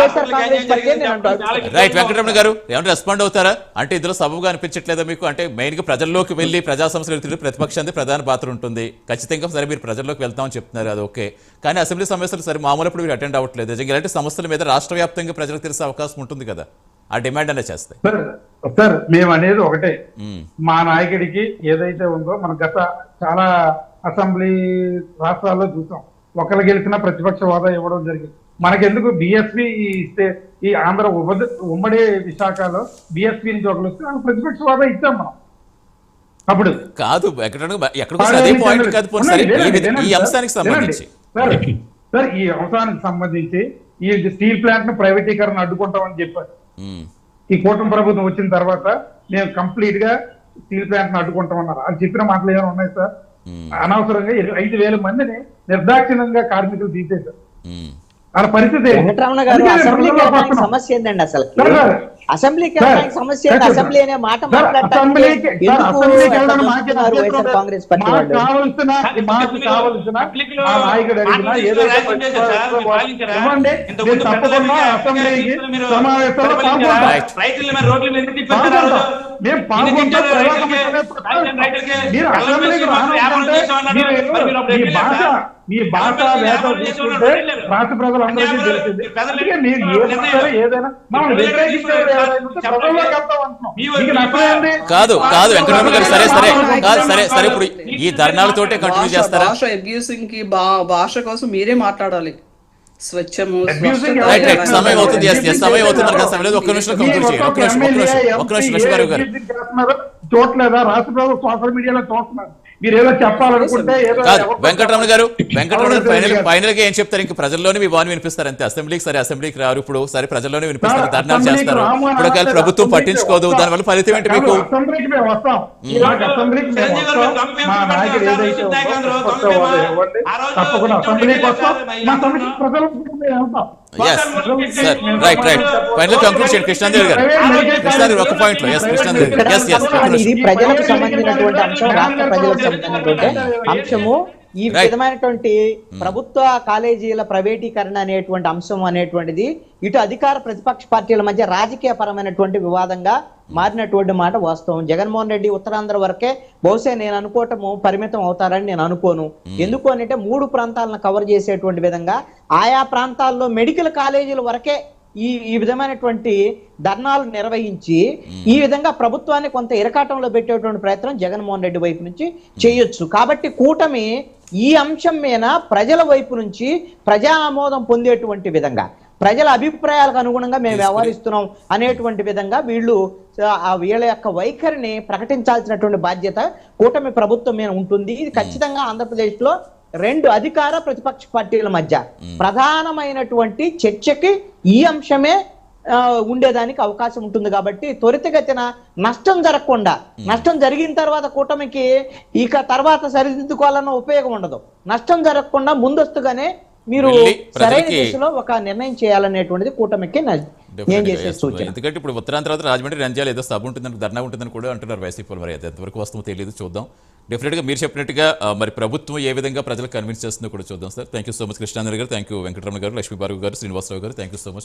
YSR Congress party అని నేను అంటాను. రైట్. వెంకటరమణ గారు ఏమైనా రెస్పాండ్ అవుతారా? అంటే ఇందులో సబబుగా అనిపించట్లేదా మీకు? అంటే మెయిన్ గా ప్రజల్లోకి వెళ్ళి ప్రజా సమస్యలు తిరిగి ప్రతిపక్షానికి ప్రధాన పాత్ర ఉంటుంది ఖచ్చితంగా. సరే మీరు ప్రజల్లోకి వెళ్తామని చెప్తున్నారు, అది ఓకే. కానీ అసెంబ్లీ సమస్యలు సరే మామూలు మీరు అటెండ్ అవ్వట్లేదు. నిజంగా ఇలాంటి సమస్యల మీద రాష్ట్ర వ్యాప్తంగా ప్రజలకు తెలిసే అవకాశం ఉంటుంది కదా, ఆ డిమాండ్ అనే చేస్తాయి. సార్ మేము అనేది ఒకటే, మా నాయకుడికి ఏదైతే ఉందో మన గత చాలా అసెంబ్లీ రాష్ట్రాల్లో చూసాం, ఒకరు గెలిచినా ప్రతిపక్ష హోదా ఇవ్వడం జరిగింది. మనకెందుకు బిఎస్పీ ఇస్తే ఈ ఆంధ్ర ఉమ్మడి విశాఖలో బిఎస్పీ నుంచి ఒకరు వస్తే వాళ్ళకి ప్రతిపక్ష హోదా ఇచ్చాం మనం. అప్పుడు కాదు ఎక్కడికి అదే పాయింట్ కాదు. ఈ అంశానికి సంబంధించి సార్ ఈ అంశానికి సంబంధించి ఈ స్టీల్ ప్లాంట్ ను ప్రైవేటీకరణ అడ్డుకుంటామని చెప్పారు. ఈ కూటమి ప్రభుత్వం వచ్చిన తర్వాత మేము కంప్లీట్ గా స్టీల్ ప్లాంట్ ను అడ్డుకుంటామన్నారు. అది చెప్పిన మాటలు ఏమైనా ఉన్నాయి సార్? అనవసరంగా 5,000 మందిని నిర్దాక్షిణ్యంగా కార్మికులు తీసేశారు. వాళ్ళ పరిస్థితి వెంకటరమణ గారు, అసెంబ్లీకి వెళ్ళడానికి సమస్య ఏంటండి? అసలు అసెంబ్లీకి వెళ్ళడానికి సమస్య ఏంటి? అసెంబ్లీ అనే మాట మాట్లాడటానికి వైఎస్ఆర్ కాంగ్రెస్ పార్టీ మాకు కావలసిన మా నాయకుడు అడిగినా ఏదైతే ఇవ్వండి, నేను తప్పకుండా అసెంబ్లీకి సమావేశంలో మేము పాల్గొంటాం. మీరు అసెంబ్లీకి రానుకుంటే మీ భాష వేద తీసుకుంటే రాష్ట్ర ప్రజలందరికీ తెలిసింది. అందుకే మీరు ఏదైనా మనం వ్యతిరేకించేది కాదు కాదు వెంకటరమణ గారు, సరే సరే సరే సరే ఇప్పుడు ఈ ధర్నాలతోటే కంటిన్యూ చేస్తారా? భాష అబ్యూసింగ్ కి భాష కోసం మీరే మాట్లాడాలి. స్వచ్ఛము సమయం అవుతుంది, సమయం అవుతుంది. ఒక్క నిమిషం కంక్లూడ్ చేయండి. ఒక్క నిమిషం గారు. చూడలేదా రాష్ట్ర ప్రభుత్వం సోషల్ మీడియాలో చూస్తున్నారు? మీరు ఏదో చెప్పాలనుకుంటే వెంకటరమణ గారు ఫైనల్ గా ఏం చెప్తారు? ఇంక ప్రజల్లోనే మీ వాణి వినిపిస్తారు అంతే. అసెంబ్లీకి రారు ఇప్పుడు. సరే ప్రజల్లోనే వినిపిస్తారు, ధర్నాలు చేస్తారు. ఇప్పుడు ఒకవేళ ప్రభుత్వం పట్టించుకోదు, దానివల్ల ఫలితం ఏంటి మీకు? అసెంబ్లీకి మేము వస్తాం. మా నాయకుడు ఏదైతే తప్పకుండా అసెంబ్లీకి వస్తాం. మా సమస్య ప్రజలకు వెళ్తాం. కృష్ణాదేవి ఒక పాయింట్ లో ఇది ప్రజలకు సంబంధించినటువంటి అంశం, రాష్ట్ర ప్రజలకు సంబంధించినటువంటి అంశము. ఈ విధమైనటువంటి ప్రభుత్వ కాలేజీల ప్రైవేటీకరణ అనేటువంటి అంశం అనేటువంటిది ఇటు అధికార ప్రతిపక్ష పార్టీల మధ్య రాజకీయ పరమైనటువంటి వివాదంగా మారినటువంటి మాట వాస్తవం. జగన్మోహన్ రెడ్డి ఉత్తరాంధ్ర వరకే బహుశా నేను అనుకోవటము పరిమితం అవుతారని నేను అనుకోను. ఎందుకు అంటే 3 ప్రాంతాలను కవర్ చేసేటువంటి విధంగా ఆయా ప్రాంతాల్లో మెడికల్ కాలేజీల వరకే ఈ విధమైనటువంటి ధర్నాలు నిర్వహించి ఈ విధంగా ప్రభుత్వాన్ని కొంత ఇరకాటంలో పెట్టేటువంటి ప్రయత్నం జగన్మోహన్ రెడ్డి వైపు నుంచి చేయొచ్చు. కాబట్టి కూటమి ఈ అంశం మీద ప్రజల వైపు నుంచి ప్రజా ఆమోదం పొందేటువంటి విధంగా, ప్రజల అభిప్రాయాలకు అనుగుణంగా మేము వ్యవహరిస్తున్నాం అనేటువంటి విధంగా వీళ్ళ యొక్క వైఖరిని ప్రకటించాల్సినటువంటి బాధ్యత కూటమి ప్రభుత్వం మీద ఉంటుంది. ఇది ఖచ్చితంగా ఆంధ్రప్రదేశ్ లో 2 అధికార ప్రతిపక్ష పార్టీల మధ్య ప్రధానమైనటువంటి చర్చకి ఈ అంశమే ఉండేదానికి అవకాశం ఉంటుంది. కాబట్టి త్వరితగతిన నష్టం జరగకుండా, నష్టం జరిగిన తర్వాత కూటమికి ఇక తర్వాత సరిదిద్దుకోవాలన్న ఉపయోగం ఉండదు. నష్టం జరగకుండా ముందస్తుగానే మీరు సరైన దిశలో ఒక నిర్ణయం చేయాలనేటువంటిది కూటమికి నేను చేసే సూచన. ఎందుకంటే ఇప్పుడు ఉత్తరాంధ్ర తర్వాత రాజమండ్రి నంద్యాల ఏదో సభ ఉంటుందని, ధర్నా ఉంటుందని కూడా అంటున్నారు వైసీపీ. మరి అది ఎంతవరకు వస్తుందో తెలియదు, చూద్దాం. డెఫినెట్గా మీరు చెప్పినట్టుగా మరి ప్రభుత్వం ఏ విధంగా ప్రజలకు కన్విన్స్ చేస్తుందో కూడా చూద్దాం sir. Thank you so much Krishnandhra గారు, థ్యాంక్ యూ వెంకటరమణ గారు, లక్ష్మీబాబు గారు, శ్రీనివాసరావు గారు, థ్యాంక్ యూ సో మచ్.